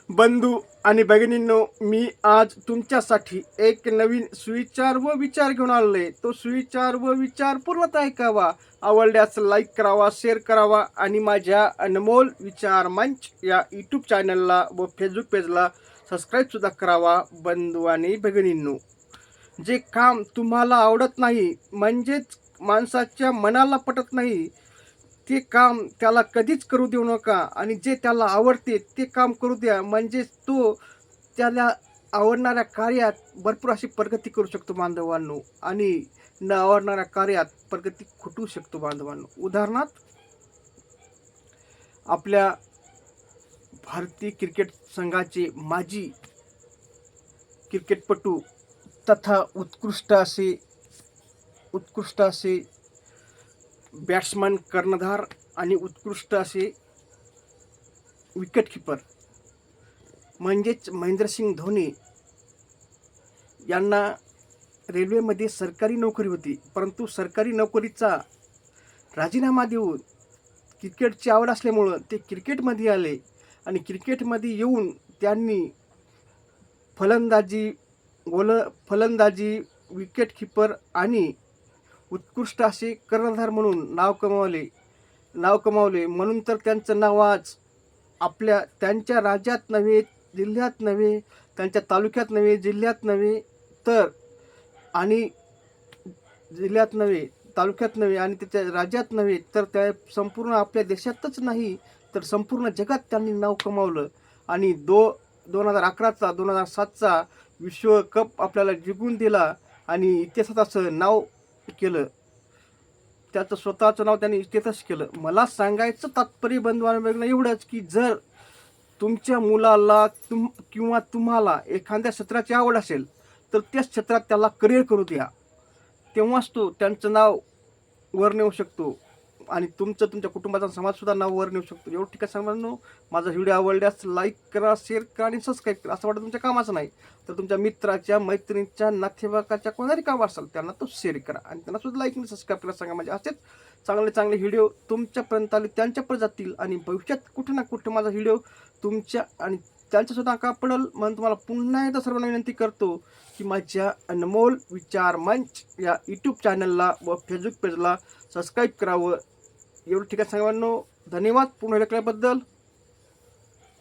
बंधू आणि भगिनींनो, मी आज तुमच्यासाठी एक नवीन सुविचार व विचार घेऊन आलोय. तो सुविचार व विचार पूर्णतः ऐकावा, आवडल्यास लाईक करावा, शेअर करावा आणि माझ्या अनमोल विचार मंच या यूट्यूब चॅनलला व फेसबुक पेजला सबस्क्राईब सुद्धा करावा. बंधू आणि भगिनींनो, जे काम तुम्हाला आवडत नाही, म्हणजेच माणसाच्या मनाला पटत नाही, ते काम त्याला कधीच करू देऊ नका. आणि जे त्याला आवडते ते काम करू द्या, म्हणजे तो त्याला आवडणाऱ्या कार्यात भरपूर अशी प्रगती करू शकतो बांधवांनो, आणि न आवडणाऱ्या कार्यात प्रगती खुटू शकतो बांधवांनो. उदाहरणार्थ, आपल्या भारतीय क्रिकेट संघाचे माजी क्रिकेटपटू तथा उत्कृष्ट असे बॅट्समन, कर्णधार आणि उत्कृष्ट असे विकेटकीपर म्हणजेच महेंद्रसिंग धोनी यांना रेल्वेमध्ये सरकारी नोकरी होती, परंतु सरकारी नोकरीचा राजीनामा देऊन क्रिकेटची आवड असल्यामुळं ते क्रिकेटमध्ये आले. आणि क्रिकेटमध्ये येऊन त्यांनी फलंदाजी, विकेटकीपर आणि उत्कृष्ट असे कर्णधार म्हणून नाव कमावले. म्हणून तर त्यांचं नाव आज त्यांच्या राज्यात नव्हे, जिल्ह्यात नव्हे, त्यांच्या तालुक्यात नव्हे, जिल्ह्यात नव्हे, तर आणि जिल्ह्यात नव्हे, तालुक्यात नव्हे आणि त्याच्या राज्यात नव्हे, तर त्या संपूर्ण आपल्या देशातच नाही तर संपूर्ण जगात त्यांनी नाव कमावलं. आणि 2011चा 2007चा विश्वकप आपल्याला जिंकून दिला आणि इतिहासात असं नाव केलं. त्याचं स्वतःचं नाव त्यांनी इतिहास केलं. मला सांगायचं तात्पर्य बंधूंनो एवढंच, की जर तुमच्या मुलाला किंवा तुम्हाला एखाद्या क्षेत्राची आवड असेल तर त्याच क्षेत्रात त्याला करिअर करू द्या. तेव्हाच तो त्यांचं नाव वर नेऊ शकतो आणि तुमच्या कुटुंबाचा समाजसुद्धा नाव वर नेऊ शकतो. एवढं ठिकाण सांगणार. माझा व्हिडिओ आवडल्यास लाईक करा, शेअर करा आणि सबस्क्राईब करा. असं वाटतं तुमच्या कामाचं नाही तर तुमच्या मित्राच्या, मैत्रिणीच्या, नातेवाईकाच्या कोणाही काम असेल त्यांना तो शेअर करा आणि त्यांना सुद्धा लाईक आणि सबस्क्राईब करा. सांगा, म्हणजे असेच चांगले व्हिडिओ तुमच्यापर्यंत आले, त्यांच्यापर्यंत जातील आणि भविष्यात कुठे ना कुठे माझा व्हिडिओ तुमच्या आणि त्यांच्यासुद्धा का पडेल. म्हणून तुम्हाला पुन्हा एकदा सर्वांना विनंती करतो की माझ्या अनमोल विचार मंच या यूट्यूब चॅनलला व फेसबुक पेजला सबस्क्राईब करावं. एवढं ठिकाण सांगा. धन्यवाद पूर्ण ऐकल्याबद्दल.